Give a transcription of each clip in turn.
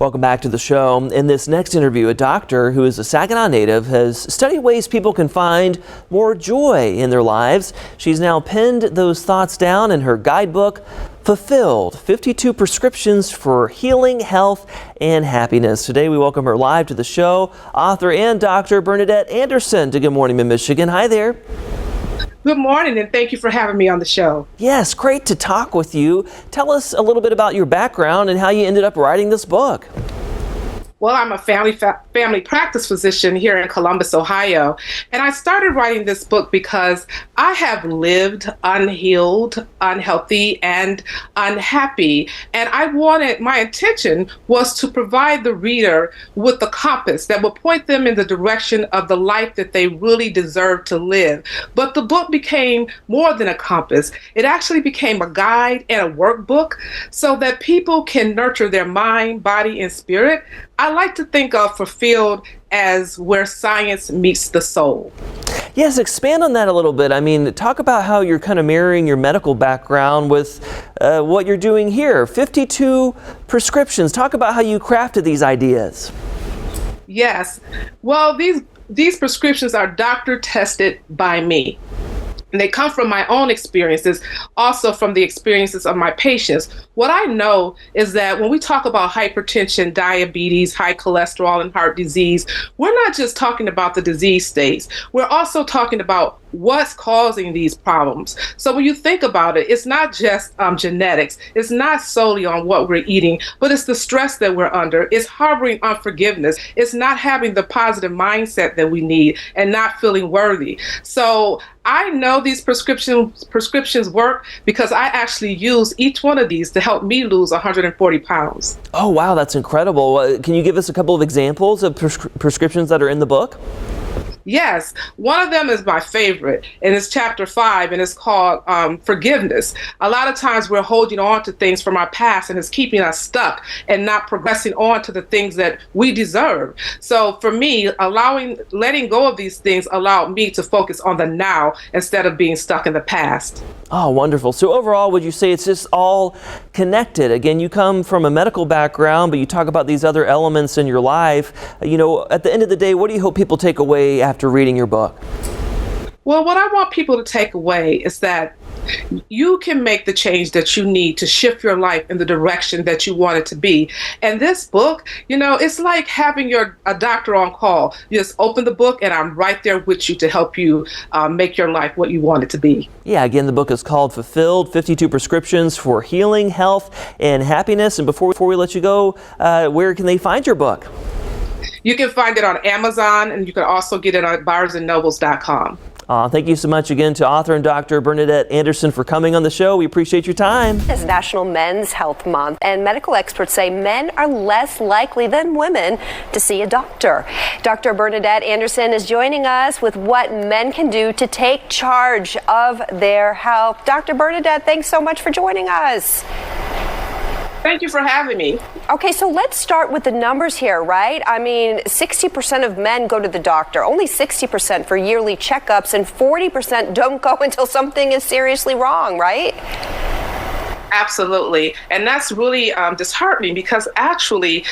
Welcome back to the show. In this next interview, a doctor who is a Saginaw native has studied ways people can find more joy in their lives. She's now penned those thoughts down in her guidebook, Fulfilled, 52 Prescriptions for Healing, Health, and Happiness. Today we welcome her live to the show, author and Dr. Bernadette Anderson to Good Morning Michigan. Hi there. Good morning, and thank you for having me on the show. Yes, great to talk with you. Tell us a little bit about your background and how you ended up writing this book. Well, I'm a family practice physician here in Columbus, Ohio, and I started writing this book because I have lived unhealed, unhealthy, and unhappy, and my intention was to provide the reader with a compass that will point them in the direction of the life that they really deserve to live. But the book became more than a compass. It actually became a guide and a workbook so that people can nurture their mind, body, and spirit. I like to think of Fulfilled as where science meets the soul. Yes, expand on that a little bit. I mean, talk about how you're kind of marrying your medical background with what you're doing here. 52 prescriptions. Talk about how you crafted these ideas. Yes. Well, these prescriptions are doctor tested by me. And they come from my own experiences, also from the experiences of my patients. What I know is that when we talk about hypertension, diabetes, high cholesterol, and heart disease, we're not just talking about the disease states. We're also talking about what's causing these problems. So when you think about it, it's not just genetics. It's not solely on what we're eating, but it's the stress that we're under. It's harboring unforgiveness. It's not having the positive mindset that we need and not feeling worthy. So I know these prescriptions work because I actually use each one of these to help me lose 140 pounds. Oh, wow, that's incredible. Can you give us a couple of examples of prescriptions that are in the book? Yes, one of them is my favorite, and it's chapter 5, and it's called Forgiveness. A lot of times we're holding on to things from our past, and it's keeping us stuck and not progressing on to the things that we deserve. So for me, letting go of these things allowed me to focus on the now instead of being stuck in the past. Oh, wonderful. So overall, would you say it's just all connected? Again, you come from a medical background, but you talk about these other elements in your life. You know, at the end of the day, what do you hope people take away after reading your book? Well, what I want people to take away is that you can make the change that you need to shift your life in the direction that you want it to be. And this book, you know, it's like having a doctor on call. You just open the book and I'm right there with you to help you make your life what you want it to be. Yeah, again, the book is called Fulfilled, 52 Prescriptions for Healing, Health, and Happiness. And before we let you go, where can they find your book? You can find it on Amazon, and you can also get it on BarnesandNobles.com. Thank you so much again to author and Dr. Bernadette Anderson for coming on the show. We appreciate your time. It's National Men's Health Month, and medical experts say men are less likely than women to see a doctor. Dr. Bernadette Anderson is joining us with what men can do to take charge of their health. Dr. Bernadette, thanks so much for joining us. Thank you for having me. Okay, so let's start with the numbers here, right? I mean, 60% of men go to the doctor, only 60% for yearly checkups, and 40% don't go until something is seriously wrong, right? Absolutely. And that's really disheartening because actually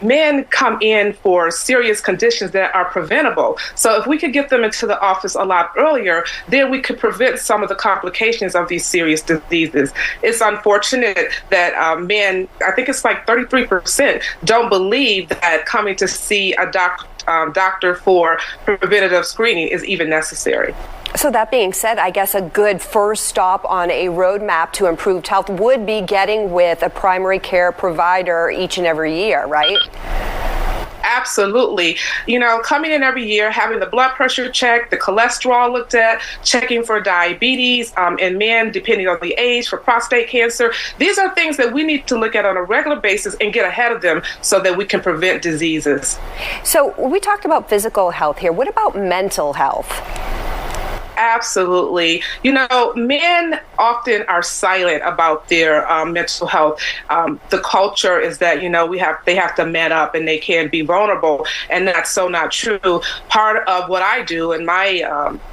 men come in for serious conditions that are preventable. So if we could get them into the office a lot earlier, then we could prevent some of the complications of these serious diseases. It's unfortunate that men, I think it's like 33%, don't believe that coming to see a doctor for preventative screening is even necessary. So that being said, I guess a good first stop on a roadmap to improved health would be getting with a primary care provider each and every year, right? Absolutely. You know, coming in every year, having the blood pressure checked, the cholesterol looked at, checking for diabetes, and men, depending on the age, for prostate cancer. These are things that we need to look at on a regular basis and get ahead of them so that we can prevent diseases. So we talked about physical health here. What about mental health? Absolutely. Men often are silent about their mental health. The culture is that, they have to man up and they can't be vulnerable. And that's so not true. Part of what I do in my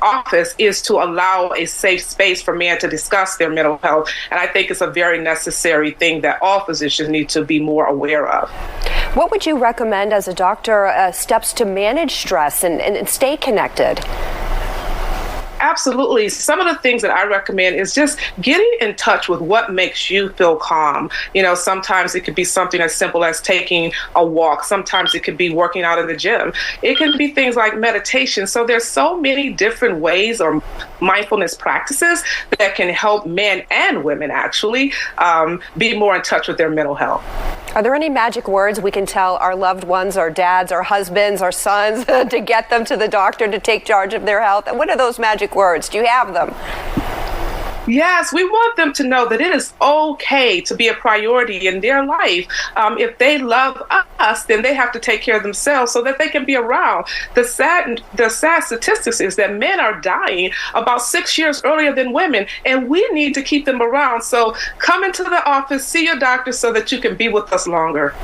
office is to allow a safe space for men to discuss their mental health. And I think it's a very necessary thing that all physicians need to be more aware of. What would you recommend as a doctor, steps to manage stress and stay connected? Absolutely. Some of the things that I recommend is just getting in touch with what makes you feel calm. Sometimes it could be something as simple as taking a walk. Sometimes it could be working out in the gym. It can be things like meditation. So there's so many different ways or mindfulness practices that can help men and women actually be more in touch with their mental health. Are there any magic words we can tell our loved ones, our dads, our husbands, our sons to get them to the doctor to take charge of their health? And what are those magic words? Do you have them? Yes, we want them to know that it is okay to be a priority in their life. If they love us, then they have to take care of themselves so that they can be around. The sad statistics is that men are dying about 6 years earlier than women, and we need to keep them around. So come into the office, see your doctor so that you can be with us longer.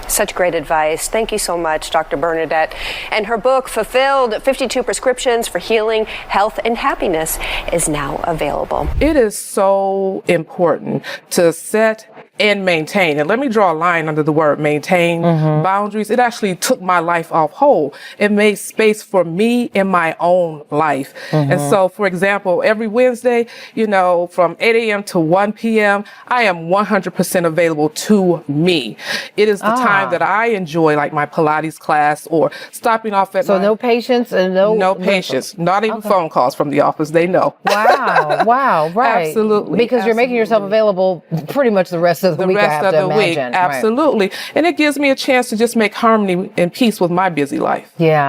Such great advice. Thank you so much, Dr. Bernadette. And her book, Fulfilled, 52 Prescriptions for Healing, Health, and Happiness, is now available. It is so important to set and maintain, and let me draw a line under the word maintain, boundaries. It actually took my life off hold. It made space for me in my own life. And so, for example, every Wednesday, from 8 a.m. to 1 p.m., I am 100% available to me. It is the time that I enjoy, like my Pilates class or stopping off at no patients and no patients, not even phone calls from the office. They know. Wow, right. Absolutely. Because you're making yourself available pretty much the rest of the week, I have to imagine. Absolutely. And it gives me a chance to just make harmony and peace with my busy life. Yeah.